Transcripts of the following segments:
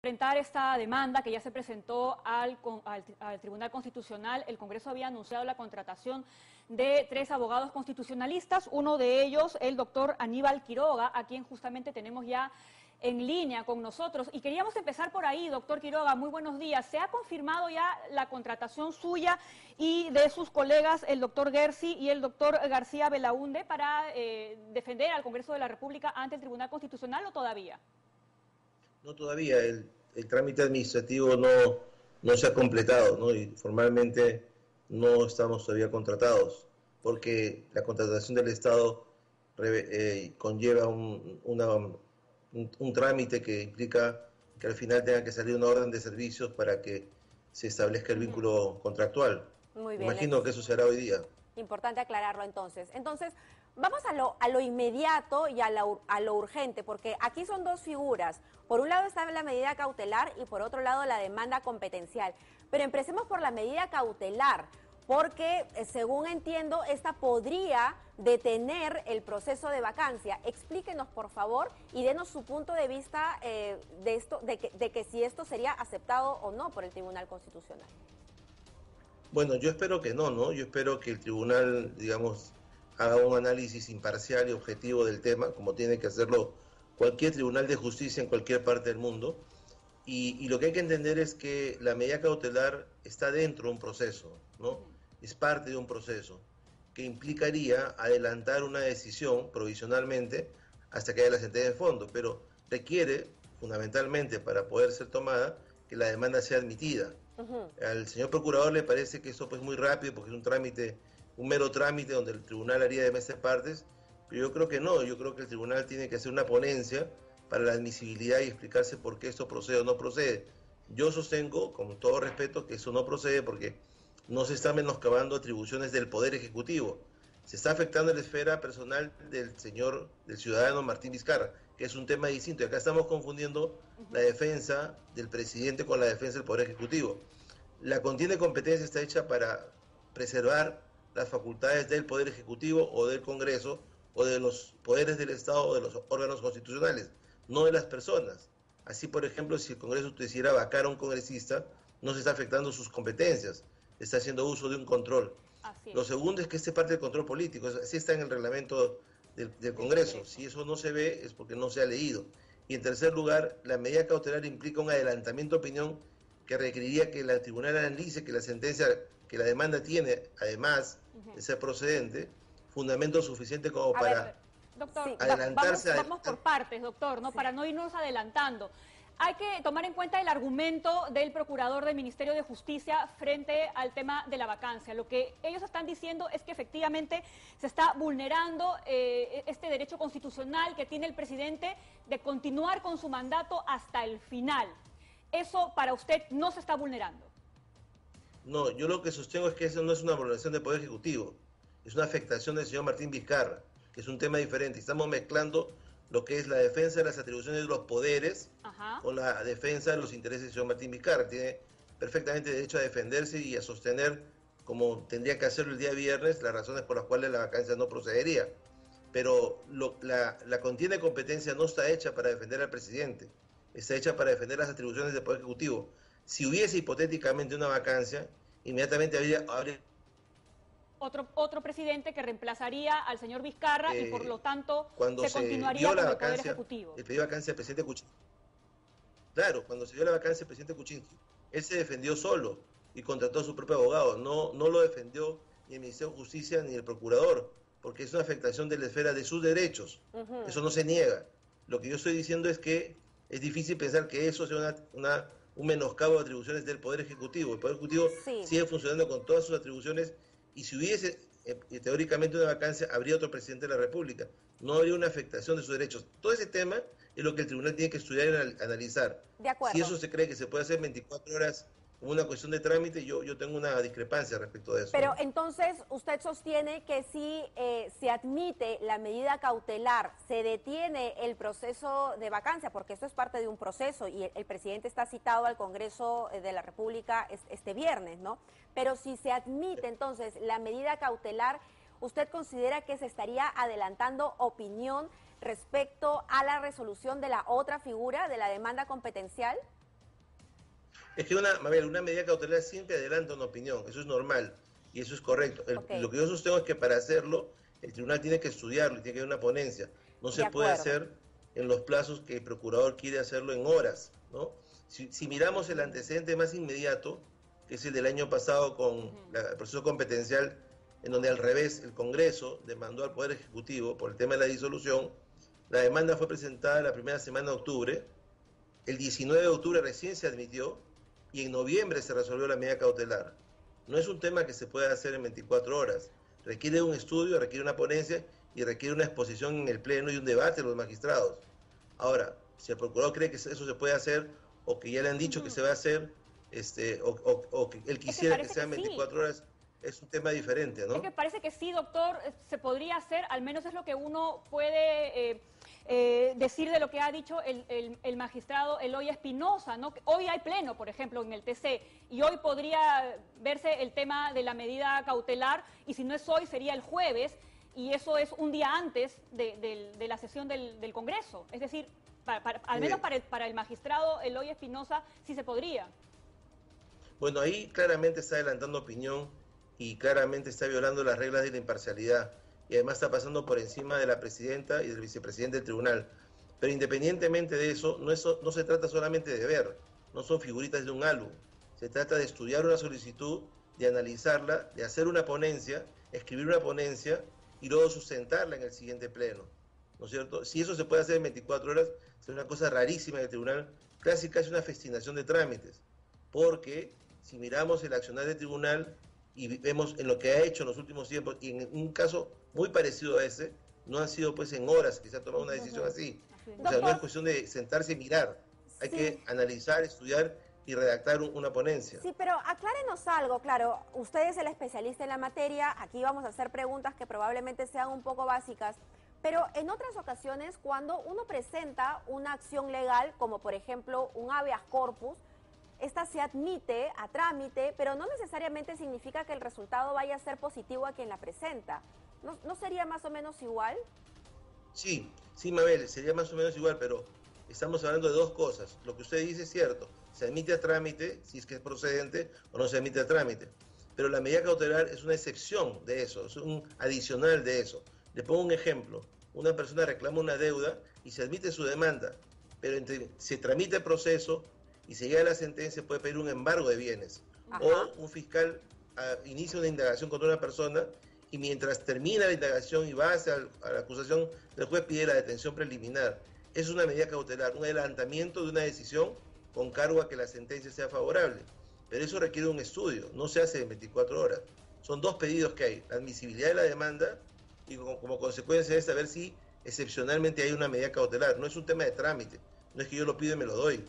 Enfrentar esta demanda que ya se presentó al Tribunal Constitucional, el Congreso había anunciado la contratación de 3 abogados constitucionalistas, uno de ellos el doctor Aníbal Quiroga, a quien justamente tenemos ya en línea con nosotros. Y queríamos empezar por ahí, doctor Quiroga, muy buenos días. ¿Se ha confirmado ya la contratación suya y de sus colegas, el doctor Gersi y el doctor García Belaunde, para defender al Congreso de la República ante el Tribunal Constitucional o todavía? No, todavía el trámite administrativo no se ha completado, ¿no? Y formalmente no estamos todavía contratados, porque la contratación del Estado conlleva un trámite que implica que al final tenga que salir una orden de servicios para que se establezca el vínculo contractual. Muy bien. Imagino que eso será hoy día. Importante aclararlo entonces. Entonces, vamos a lo inmediato y a lo urgente, porque aquí son dos figuras. Por un lado está la medida cautelar y por otro lado la demanda competencial. Pero empecemos por la medida cautelar, porque según entiendo, esta podría detener el proceso de vacancia. Explíquenos, por favor, y denos su punto de vista de esto, de que si esto sería aceptado o no por el Tribunal Constitucional. Bueno, yo espero que no. Yo espero que el tribunal, digamos, haga un análisis imparcial y objetivo del tema, como tiene que hacerlo cualquier tribunal de justicia en cualquier parte del mundo. Y lo que hay que entender es que la medida cautelar está dentro de un proceso, ¿no? Es parte de un proceso que implicaría adelantar una decisión provisionalmente hasta que haya la sentencia de fondo, pero requiere, fundamentalmente, para poder ser tomada, que la demanda sea admitida. Al señor procurador le parece que eso pues muy rápido porque es un trámite, un mero trámite donde el tribunal haría de meses partes, pero yo creo que no, yo creo que el tribunal tiene que hacer una ponencia para la admisibilidad y explicarse por qué esto procede o no procede. Yo sostengo, con todo respeto, que eso no procede porque no se está menoscabando atribuciones del Poder Ejecutivo, se está afectando la esfera personal del ciudadano Martín Vizcarra, que es un tema distinto. Y acá estamos confundiendo la defensa del presidente con la defensa del Poder Ejecutivo. La contienda de competencia está hecha para preservar las facultades del Poder Ejecutivo o del Congreso o de los poderes del Estado o de los órganos constitucionales, no de las personas. Así, por ejemplo, si el Congreso quisiera vacar a un congresista, no se está afectando sus competencias, está haciendo uso de un control. Lo segundo es que este es parte del control político, así está en el reglamento del Congreso. Si eso no se ve es porque no se ha leído. Y en tercer lugar, la medida cautelar implica un adelantamiento de opinión que requeriría que el tribunal analice que la sentencia, que la demanda tiene, además de ser procedente, fundamento suficiente como para doctor, adelantarse. Vamos por partes, doctor, ¿no? Sí. Para no irnos adelantando. Hay que tomar en cuenta el argumento del procurador del Ministerio de Justicia frente al tema de la vacancia. Lo que ellos están diciendo es que efectivamente se está vulnerando este derecho constitucional que tiene el presidente de continuar con su mandato hasta el final. ¿Eso para usted no se está vulnerando? No, yo lo que sostengo es que eso no es una vulneración del Poder Ejecutivo, es una afectación del señor Martín Vizcarra, que es un tema diferente. Estamos mezclando lo que es la defensa de las atribuciones de los poderes con la defensa de los intereses del señor Martín Vizcarra. Tiene perfectamente derecho a defenderse y a sostener, como tendría que hacerlo el día viernes, las razones por las cuales la vacancia no procedería. Pero la contienda de competencia no está hecha para defender al presidente, está hecha para defender las atribuciones del Poder Ejecutivo. Si hubiese hipotéticamente una vacancia, inmediatamente habría otro presidente que reemplazaría al señor Vizcarra y por lo tanto se continuaría con el Poder Ejecutivo. El pedido de vacancia del presidente Kuczynski. Claro, cuando se dio la vacancia del presidente Kuczynski, él se defendió solo y contrató a su propio abogado. No lo defendió ni el Ministerio de Justicia ni el procurador, porque es una afectación de la esfera de sus derechos. Eso no se niega. Lo que yo estoy diciendo es que es difícil pensar que eso sea un menoscabo de atribuciones del Poder Ejecutivo. El Poder Ejecutivo sigue funcionando con todas sus atribuciones. Y si hubiese teóricamente una vacancia, habría otro presidente de la República. No habría una afectación de sus derechos. Todo ese tema es lo que el tribunal tiene que estudiar y analizar. De acuerdo. Si eso se cree que se puede hacer en 24 horas como una cuestión de trámite, yo tengo una discrepancia respecto de eso. Pero entonces usted sostiene que si se admite la medida cautelar, se detiene el proceso de vacancia, porque esto es parte de un proceso y el presidente está citado al Congreso de la República este viernes, ¿no? Pero si se admite entonces la medida cautelar, ¿usted considera que se estaría adelantando opinión respecto a la resolución de la otra figura, de la demanda competencial? Es que una medida cautelar siempre adelanta una opinión, eso es normal y eso es correcto. Ok. Lo que yo sostengo es que para hacerlo, el tribunal tiene que estudiarlo y tiene que haber una ponencia. No De se puede acuerdo. hacer en los plazos que el procurador quiere hacerlo en horas, ¿no? Si miramos el antecedente más inmediato, que es el del año pasado con el proceso competencial, en donde al revés el Congreso demandó al Poder Ejecutivo por el tema de la disolución, la demanda fue presentada la primera semana de octubre, el 19 de octubre recién se admitió y en noviembre se resolvió la medida cautelar. No es un tema que se pueda hacer en 24 horas. Requiere un estudio, requiere una ponencia y requiere una exposición en el Pleno y un debate de los magistrados. Ahora, si el procurador cree que eso se puede hacer o que ya le han dicho que se va a hacer, o que él quisiera que sea en 24 horas, es un tema diferente, ¿no? Es que parece que sí, doctor, se podría hacer, al menos es lo que uno puede decir de lo que ha dicho el magistrado Eloy Espinosa, ¿no? Hoy hay pleno, por ejemplo, en el TC, y hoy podría verse el tema de la medida cautelar, y si no es hoy, sería el jueves, y eso es un día antes de la sesión del Congreso. Es decir, al menos para el magistrado Eloy Espinosa sí se podría. Bueno, ahí claramente está adelantando opinión y claramente está violando las reglas de la imparcialidad y además está pasando por encima de la presidenta y del vicepresidente del tribunal. Pero independientemente de eso, no se trata solamente de ver, no son figuritas de un álbum. Se trata de estudiar una solicitud, de analizarla, de hacer una ponencia, escribir una ponencia y luego sustentarla en el siguiente pleno, ¿no es cierto? Si eso se puede hacer en 24 horas, sería una cosa rarísima en el tribunal, casi una festina de trámites, porque si miramos el accionar del tribunal y vemos en lo que ha hecho en los últimos tiempos, y en un caso muy parecido a ese, no han sido pues en horas que se ha tomado una decisión así. O sea, no es cuestión de sentarse y mirar, hay que analizar, estudiar y redactar una ponencia. Sí, pero aclárenos algo, claro, usted es el especialista en la materia, aquí vamos a hacer preguntas que probablemente sean un poco básicas, pero en otras ocasiones cuando uno presenta una acción legal, como por ejemplo un habeas corpus, esta se admite a trámite, pero no necesariamente significa que el resultado vaya a ser positivo a quien la presenta. ¿No sería más o menos igual? Sí, Mabel, sería más o menos igual, pero estamos hablando de dos cosas. Lo que usted dice es cierto, se admite a trámite, si es que es procedente, o no se admite a trámite. Pero la medida cautelar es una excepción de eso, es un adicional de eso. Le pongo un ejemplo. Una persona reclama una deuda y se admite su demanda, pero se tramita el proceso y se llega a la sentencia, puede pedir un embargo de bienes. Ajá. O un fiscal inicia una indagación contra una persona y mientras termina la indagación y va hacia a la acusación, el juez pide la detención preliminar. Es una medida cautelar, un adelantamiento de una decisión con cargo a que la sentencia sea favorable. Pero eso requiere un estudio, no se hace en 24 horas. Son dos pedidos que hay, la admisibilidad de la demanda y como consecuencia de saber si excepcionalmente hay una medida cautelar. No es un tema de trámite, no es que yo lo pido y me lo doy.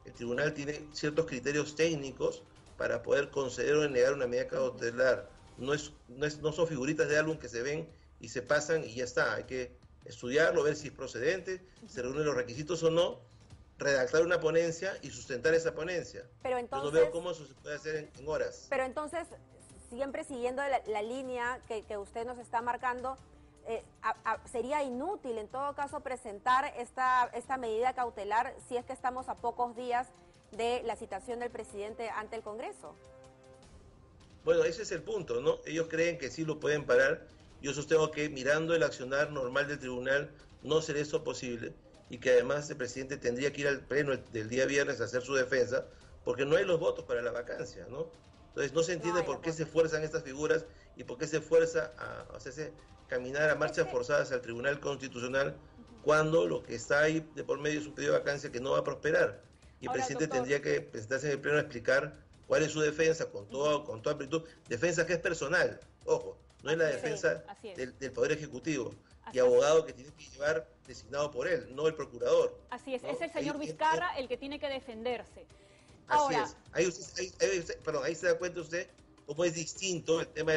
El tribunal tiene ciertos criterios técnicos para poder conceder o negar una medida cautelar. No son figuritas de álbum que se ven y se pasan y ya está. Hay que estudiarlo, ver si es procedente, se reúnen los requisitos o no, redactar una ponencia y sustentar esa ponencia. Pero entonces, yo no veo cómo eso se puede hacer en horas. Pero entonces, siempre siguiendo la línea que usted nos está marcando, sería inútil en todo caso presentar esta medida cautelar si es que estamos a pocos días de la citación del presidente ante el Congreso. Bueno, ese es el punto, ¿no? Ellos creen que sí lo pueden parar. Yo sostengo que mirando el accionar normal del tribunal no será eso posible y que además el presidente tendría que ir al pleno del día viernes a hacer su defensa porque no hay los votos para la vacancia, ¿no? Entonces no se entiende por qué se fuerzan estas figuras y por qué se fuerza a hacerse caminar a marchas forzadas al Tribunal Constitucional cuando lo que está ahí de por medio es un pedido de vacancia que no va a prosperar. Y el presidente tendría que presentarse en el pleno a explicar cuál es su defensa con toda amplitud. Defensa que es personal, ojo, no es la defensa del Poder Ejecutivo y abogado que tiene que llevar designado por él, no el procurador. Así es, ¿no? Es el señor Vizcarra el que tiene que defenderse. Ahora, así es. Ahí se da cuenta usted cómo es distinto el tema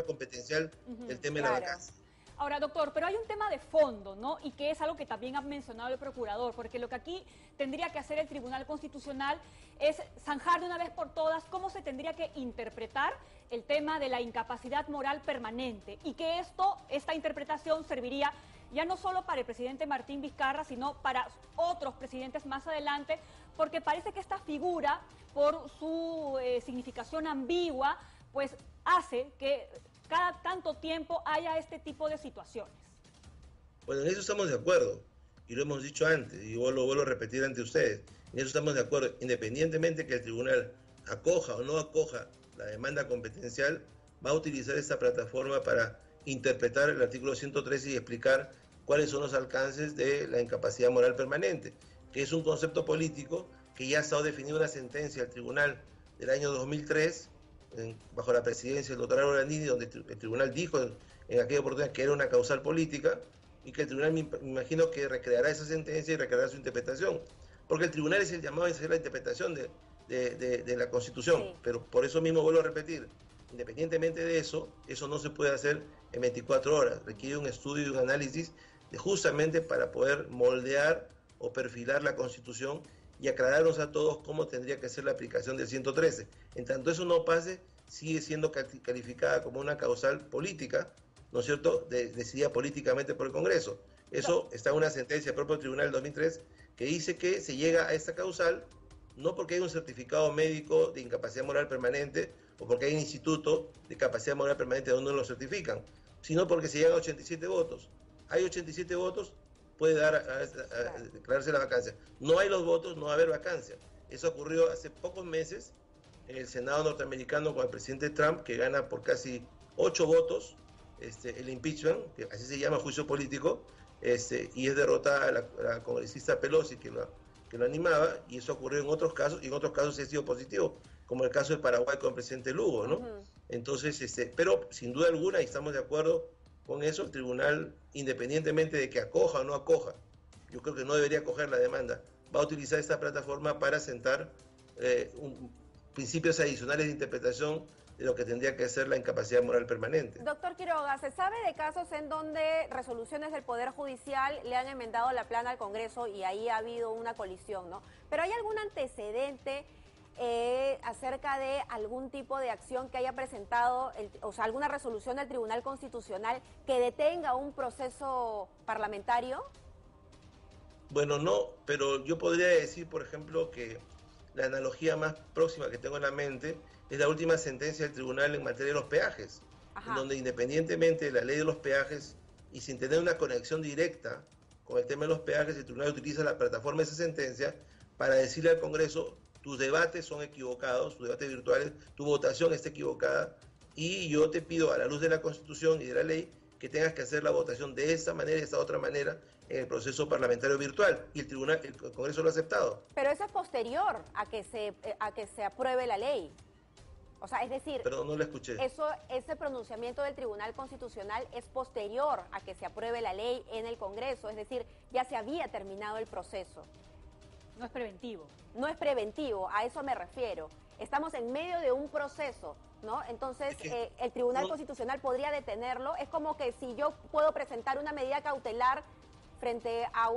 competencial del tema de la vacancia. Ahora, doctor, pero hay un tema de fondo, ¿no? Y que es algo que también ha mencionado el procurador, porque lo que aquí tendría que hacer el Tribunal Constitucional es zanjar de una vez por todas cómo se tendría que interpretar el tema de la incapacidad moral permanente y que esta interpretación serviría ya no solo para el presidente Martín Vizcarra, sino para otros presidentes más adelante, porque parece que esta figura, por su significación ambigua, pues hace que cada tanto tiempo haya este tipo de situaciones. Bueno, en eso estamos de acuerdo, y lo hemos dicho antes, y yo lo vuelvo a repetir ante ustedes, en eso estamos de acuerdo, independientemente que el tribunal acoja o no acoja la demanda competencial, va a utilizar esta plataforma para interpretar el artículo 113 y explicar cuáles son los alcances de la incapacidad moral permanente, que es un concepto político que ya ha estado definido en una sentencia del tribunal del año 2003, bajo la presidencia del doctor Álvaro Landini, donde el tribunal dijo en aquella oportunidad que era una causal política, y que el tribunal me imagino que recreará esa sentencia y recreará su interpretación, porque el tribunal es el llamado a hacer la interpretación de la Constitución, sí. Pero por eso mismo vuelvo a repetir, independientemente de eso, eso no se puede hacer en 24 horas, requiere un estudio y un análisis justamente para poder moldear o perfilar la Constitución y aclararnos a todos cómo tendría que ser la aplicación del 113. En tanto eso no pase, sigue siendo calificada como una causal política, ¿no es cierto?, decidida políticamente por el Congreso. Eso está en una sentencia del propio Tribunal del 2003 que dice que se llega a esta causal no porque hay un certificado médico de incapacidad moral permanente o porque hay un instituto de capacidad moral permanente donde lo certifican, sino porque se llega a 87 votos. Hay 87 votos, puede dar a declararse la vacancia. No hay los votos, no va a haber vacancia. Eso ocurrió hace pocos meses en el Senado norteamericano con el presidente Trump, que gana por casi 8 votos el impeachment, que así se llama, juicio político, y es derrotada la congresista Pelosi, que lo animaba, y eso ocurrió en otros casos, y en otros casos sí ha sido positivo, como el caso de Paraguay con el presidente Lugo, ¿no? Entonces, pero sin duda alguna, y estamos de acuerdo con eso, el tribunal, independientemente de que acoja o no acoja, yo creo que no debería acoger la demanda, va a utilizar esta plataforma para sentar principios adicionales de interpretación de lo que tendría que ser la incapacidad moral permanente. Doctor Quiroga, ¿se sabe de casos en donde resoluciones del Poder Judicial le han enmendado la plana al Congreso y ahí ha habido una colisión, ¿no? Pero ¿hay algún antecedente acerca de algún tipo de acción que haya presentado, o sea, alguna resolución del Tribunal Constitucional que detenga un proceso parlamentario? Bueno, no, pero yo podría decir, por ejemplo, que la analogía más próxima que tengo en la mente es la última sentencia del tribunal en materia de los peajes, en donde independientemente de la ley de los peajes y sin tener una conexión directa con el tema de los peajes, el tribunal utiliza la plataforma de esa sentencia para decirle al Congreso: tus debates son equivocados, tus debates virtuales, tu votación está equivocada, y yo te pido, a la luz de la Constitución y de la ley, que tengas que hacer la votación de esta manera y de esta otra manera en el proceso parlamentario virtual, y el Congreso lo ha aceptado. Pero eso es posterior a que se apruebe la ley. O sea, es decir, perdón, no lo escuché. Ese pronunciamiento del Tribunal Constitucional es posterior a que se apruebe la ley en el Congreso, es decir, ya se había terminado el proceso. No es preventivo. No es preventivo, a eso me refiero. Estamos en medio de un proceso, ¿no? Entonces, el Tribunal Constitucional podría detenerlo. Es como que si yo puedo presentar una medida cautelar frente a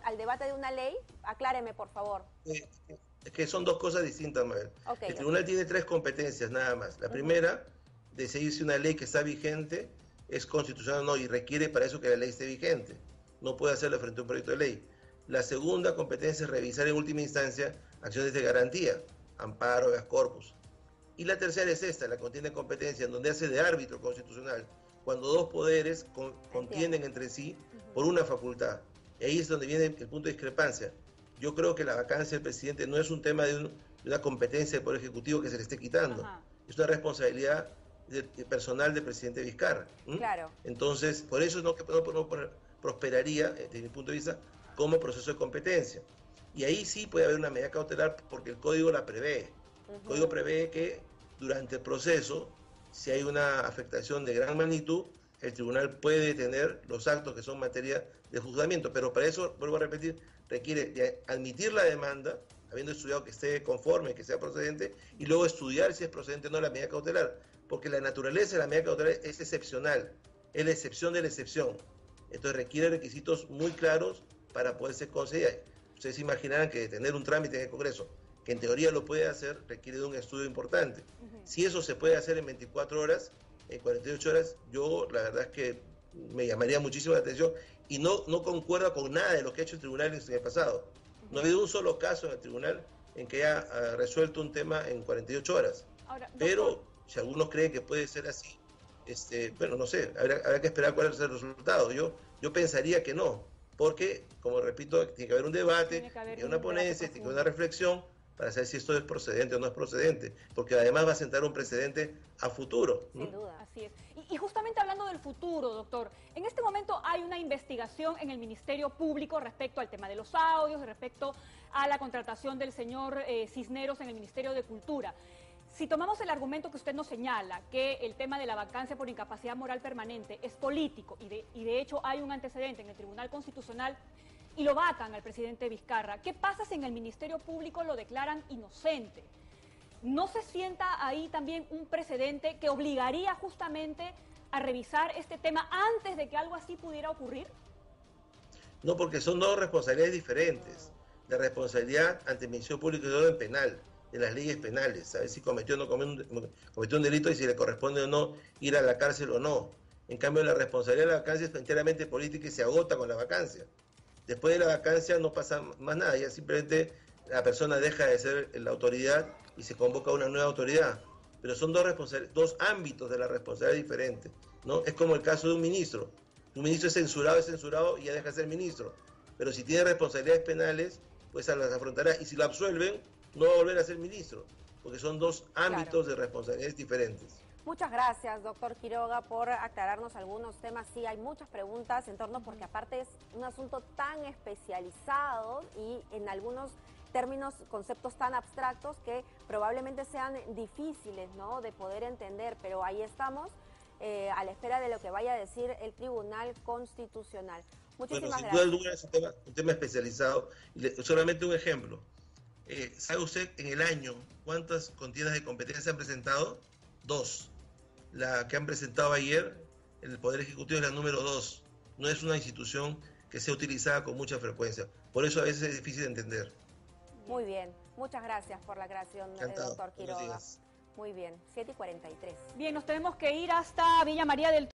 al debate de una ley, acláreme, por favor. Es que son dos cosas distintas, Mabel. El tribunal tiene 3 competencias nada más. La primera, decidir si una ley que está vigente es constitucional o no, y requiere para eso que la ley esté vigente. No puede hacerlo frente a un proyecto de ley. La segunda competencia es revisar en última instancia acciones de garantía, amparo, habeas corpus. Y la tercera es esta, la contienda de competencia, en donde hace de árbitro constitucional, cuando dos poderes contienden entre sí por una facultad. Y ahí es donde viene el punto de discrepancia. Yo creo que la vacancia del presidente no es un tema de una competencia del Poder Ejecutivo que se le esté quitando. Es una responsabilidad personal del presidente Vizcarra. Claro. Entonces, por eso no prosperaría, desde mi punto de vista, como proceso de competencia. Y ahí sí puede haber una medida cautelar porque el Código la prevé. El Código prevé que durante el proceso, si hay una afectación de gran magnitud, el tribunal puede detener los actos que son materia de juzgamiento. Pero para eso, vuelvo a repetir, requiere de admitir la demanda, habiendo estudiado que esté conforme, que sea procedente, y luego estudiar si es procedente o no la medida cautelar. Porque la naturaleza de la medida cautelar es excepcional, es la excepción de la excepción. Entonces requiere requisitos muy claros para poder ser concedida. Ustedes imaginarán que detener un trámite en el Congreso, que en teoría lo puede hacer, requiere de un estudio importante. Si eso se puede hacer en 24 horas, en 48 horas, yo la verdad es que me llamaría muchísimo la atención, y no concuerda con nada de lo que ha hecho el tribunal en el pasado. No ha habido un solo caso en el tribunal en que haya resuelto un tema en 48 horas. Ahora, doctor, Pero si algunos creen que puede ser así, bueno, no sé, habrá que esperar cuál es el resultado. Yo pensaría que no, porque, como repito, tiene que haber un debate, tiene que haber una ponencia, tiene que haber una reflexión para saber si esto es procedente o no es procedente, porque además va a sentar un precedente a futuro. Sin duda. Así es. Y justamente hablando del futuro, doctor, en este momento hay una investigación en el Ministerio Público respecto al tema de los audios, respecto a la contratación del señor Cisneros en el Ministerio de Cultura. Si tomamos el argumento que usted nos señala, que el tema de la vacancia por incapacidad moral permanente es político y de hecho hay un antecedente en el Tribunal Constitucional y lo vacan al presidente Vizcarra, ¿qué pasa si en el Ministerio Público lo declaran inocente? ¿No se sienta ahí también un precedente que obligaría justamente a revisar este tema antes de que algo así pudiera ocurrir? No, porque son dos responsabilidades diferentes. La responsabilidad ante el Ministerio Público y de orden penal, de las leyes penales, saber si cometió o no cometió un delito y si le corresponde o no ir a la cárcel o no. En cambio, la responsabilidad de la vacancia es enteramente política y se agota con la vacancia. Después de la vacancia no pasa más nada, ya simplemente la persona deja de ser la autoridad y se convoca una nueva autoridad. Pero son dos ámbitos de la responsabilidad diferentes, ¿no? Es como el caso de un ministro. Un ministro es censurado y ya deja de ser ministro. Pero si tiene responsabilidades penales, pues las afrontará. Y si lo absuelven, no va a volver a ser ministro, porque son dos ámbitos de responsabilidades diferentes. Muchas gracias, doctor Quiroga, por aclararnos algunos temas. Sí, hay muchas preguntas en torno, porque aparte es un asunto tan especializado y en algunos términos, conceptos tan abstractos que probablemente sean difíciles, ¿no?, de poder entender, pero ahí estamos a la espera de lo que vaya a decir el Tribunal Constitucional. Muchísimas gracias. Sin duda alguna es un tema especializado. Solamente un ejemplo. ¿Sabe usted en el año cuántas contiendas de competencia se han presentado? 2. La que han presentado ayer, el Poder Ejecutivo, es la número 2. No es una institución que sea utilizada con mucha frecuencia. Por eso a veces es difícil de entender. Muy bien. Muchas gracias por la aclaración, doctor Quiroga. Muy bien. 7:43. Bien, nos tenemos que ir hasta Villa María del